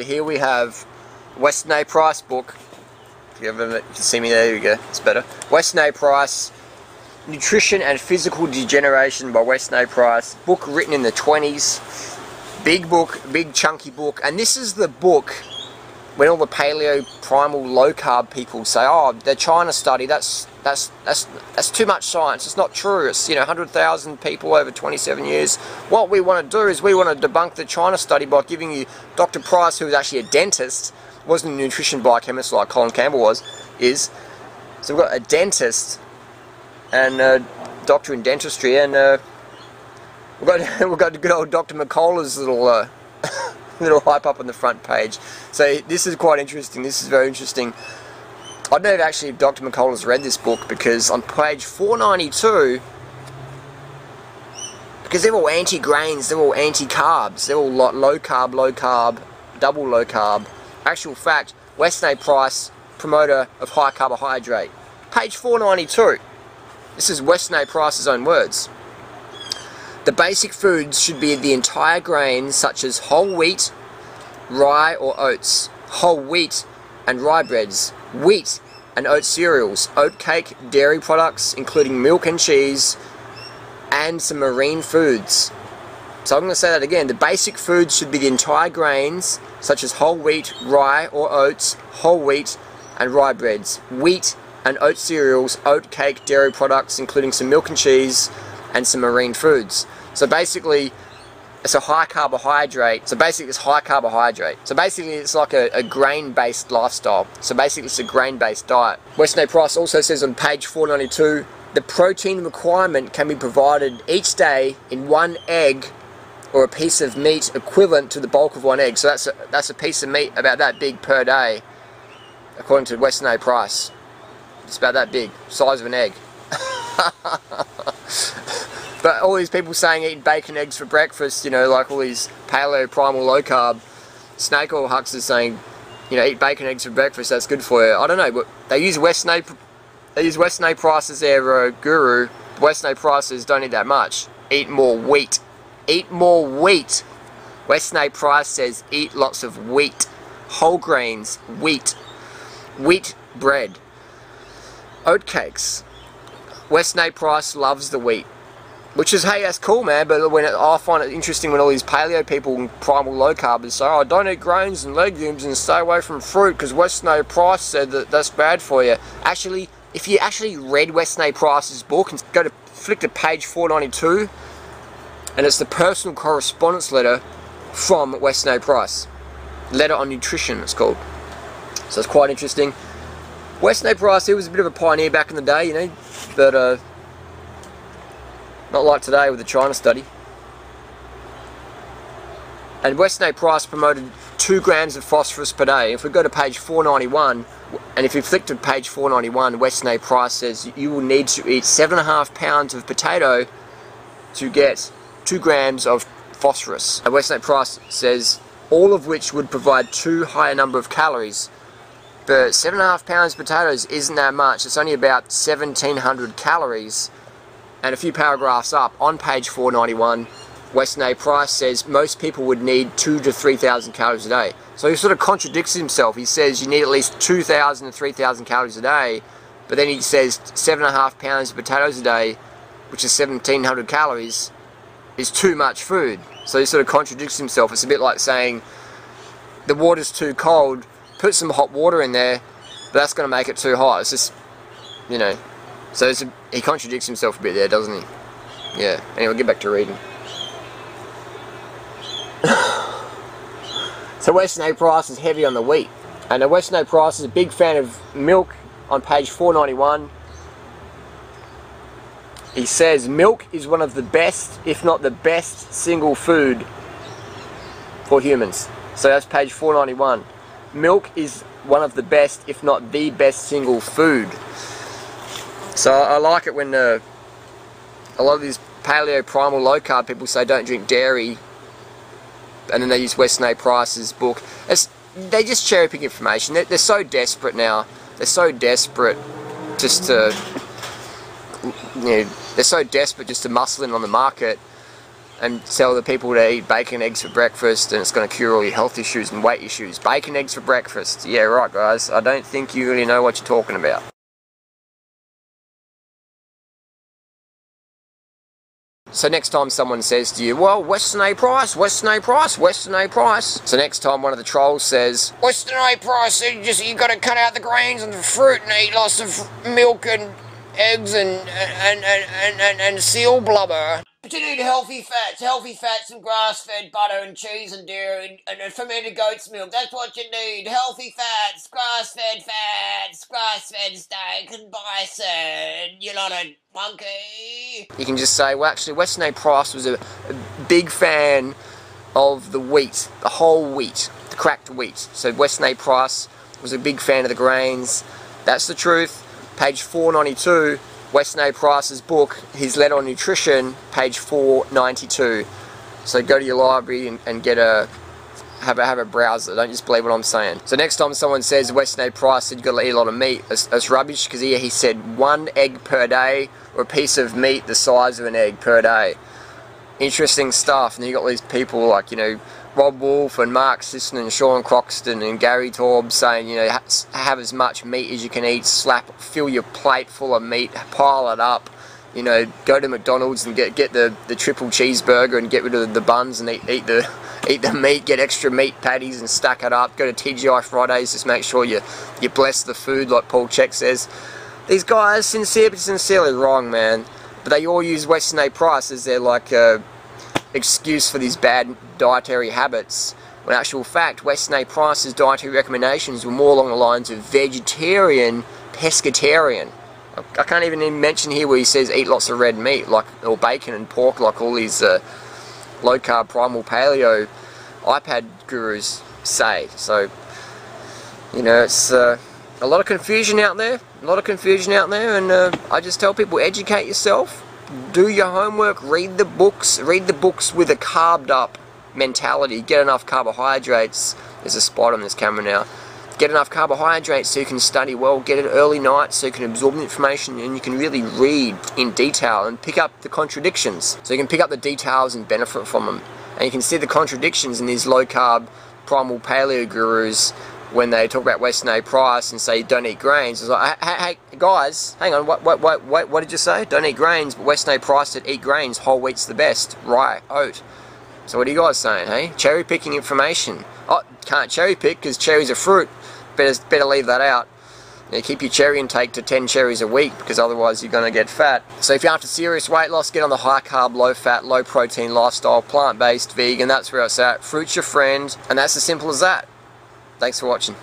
So here we have Weston A. Price book. If you can see me there, you go, it's better. Weston A. Price, Nutrition and Physical Degeneration by Weston A. Price. Book written in the 20s. Big book, big chunky book. And this is the book when all the paleo, primal, low carb people say, oh, the China study, that's too much science, it's not true, it's 100,000 people over 27 years. What we want to do is we want to debunk the China study by giving you Dr. Price, who was actually a dentist, wasn't a nutrition biochemist like Colin Campbell is. So we've got a dentist and a doctor in dentistry, and we've got good old Dr. McCullough's little little hype up on the front page. So this is quite interesting. This is very interesting. I don't know actually if Dr. McCullough's read this book, because on page 492, because they're all anti-grains, they're all anti-carbs, they're all low carb, double low carb. Actual fact, Weston A. Price, promoter of high carbohydrate. Page 492. This is Weston A. Price's own words. The basic foods should be the entire grains such as whole wheat, rye or oats, whole wheat and rye breads, wheat and oat cereals, oat cake, dairy products including milk and cheese, and some marine foods. So I'm going to say that again. The basic foods should be the entire grains such as whole wheat, rye or oats, whole wheat and rye breads, wheat and oat cereals, oat cake, dairy products including some milk and cheese, and some marine foods. So basically it's a high carbohydrate. So basically it's high carbohydrate. So basically it's like a grain-based lifestyle. So basically it's a grain-based diet. Weston A. Price also says on page 492, the protein requirement can be provided each day in one egg or a piece of meat equivalent to the bulk of one egg. So that's a piece of meat about that big per day, according to Weston A. Price. It's about that big, size of an egg. But all these people saying eat bacon eggs for breakfast, like all these paleo, primal, low carb snake oil hucksters saying, eat bacon eggs for breakfast, that's good for you. I don't know, but they use Weston A. Price as their guru. Weston A. Price says don't eat that much. Eat more wheat. Eat more wheat. Weston A. Price says eat lots of wheat. Whole grains, wheat. Wheat bread. Oat cakes. Weston A. Price loves the wheat. Which is, hey, that's cool, man, but I find it interesting when all these paleo people and primal low carbers say, oh, don't eat grains and legumes and stay away from fruit because Weston A. Price said that that's bad for you. Actually, if you actually read Weston A. Price's book and flick to page 492, and it's the personal correspondence letter from Weston A. Price. Letter on Nutrition, it's called. So it's quite interesting. Weston A. Price, he was a bit of a pioneer back in the day, but not like today with the China study. And Weston A. Price promoted 2 grams of phosphorus per day. If we go to page 491, and if you flick to page 491, Weston A. Price says you will need to eat 7.5 pounds of potato to get 2 grams of phosphorus. And Weston A. Price says all of which would provide too high a number of calories. But 7.5 pounds of potatoes isn't that much. It's only about 1,700 calories. And a few paragraphs up, on page 491, Weston A. Price says most people would need 2,000 to 3,000 calories a day. So he sort of contradicts himself. He says you need at least 2,000 to 3,000 calories a day, but then he says 7.5 pounds of potatoes a day, which is 1,700 calories, is too much food. So he sort of contradicts himself. It's a bit like saying the water's too cold, put some hot water in there, but that's going to make it too hot. It's just, so he contradicts himself a bit there, doesn't he? Yeah. Anyway, get back to reading. So Weston A. Price is heavy on the wheat. And Weston A. Price is a big fan of milk on page 491. He says milk is one of the best, if not the best, single food for humans. So that's page 491. Milk is one of the best, if not the best single food. So I like it when a lot of these paleo, primal, low carb people say don't drink dairy, and then they use Weston A. Price's book. They just cherry pick information. They're so desperate now. They're so desperate just to, they're so desperate just to muscle in on the market, and tell the people to eat bacon, eggs for breakfast and it's going to cure all your health issues and weight issues. Bacon, eggs for breakfast. Yeah, right guys, I don't think you really know what you're talking about. So next time someone says to you, well, Western A price, Western A price, Western A price. So next time one of the trolls says, Western A price, you got to cut out the grains and the fruit and eat lots of milk and eggs and seal blubber. But you need healthy fats and grass-fed butter and cheese and dairy and fermented goat's milk. That's what you need. Healthy fats, grass-fed steak and bison. You're not a monkey. You can just say, well, actually, Western A price was a big fan of the wheat, the whole wheat, the cracked wheat. So Western A price was a big fan of the grains. That's the truth. Page 492. Western A Price's book, his letter on nutrition, page 492. So go to your library and get have a browser. Don't just believe what I'm saying. So next time someone says Western A Price said you got to eat a lot of meat, that's rubbish, because he said 1 egg per day or a piece of meat the size of an egg per day. Interesting stuff. And then you got these people like, you know, Rob Wolf and Mark Sisson and Sean Croxton and Gary Taub saying, you know, have as much meat as you can eat, fill your plate full of meat, pile it up, you know, go to McDonald's and get the triple cheeseburger and get rid of the buns and eat the meat, get extra meat patties and stack it up, go to TGI Fridays, just make sure you bless the food like Paul Check says. These guys, sincerely wrong, man, but they all use Western A Price as their like excuse for these bad dietary habits, when in actual fact Western A Price's dietary recommendations were more along the lines of vegetarian, pescatarian. I can't even mention here where he says eat lots of red meat, like, or bacon and pork, like all these low carb primal paleo iPad gurus say. So, you know, it's a lot of confusion out there, and I just tell people, educate yourself. Do your homework, read the books with a carved up mentality. Get enough carbohydrates. There's a spot on this camera now. Get enough carbohydrates so you can study well. Get it early night so you can absorb the information and you can really read in detail and pick up the contradictions. So you can pick up the details and benefit from them. And you can see the contradictions in these low carb primal paleo gurus when they talk about Western A Price and say don't eat grains. It's like, hey guys, hang on, what did you say? Don't eat grains, but Western A Price said eat grains, whole wheat's the best, rye, oat. So what are you guys saying, hey? Cherry picking information. Oh, can't cherry pick because cherries are fruit. Better leave that out. You know, keep your cherry intake to 10 cherries a week, because otherwise you're going to get fat. So if you're after serious weight loss, get on the high carb, low fat, low protein lifestyle, plant based, vegan, that's where it's at. Fruit's your friend, and that's as simple as that. Thanks for watching.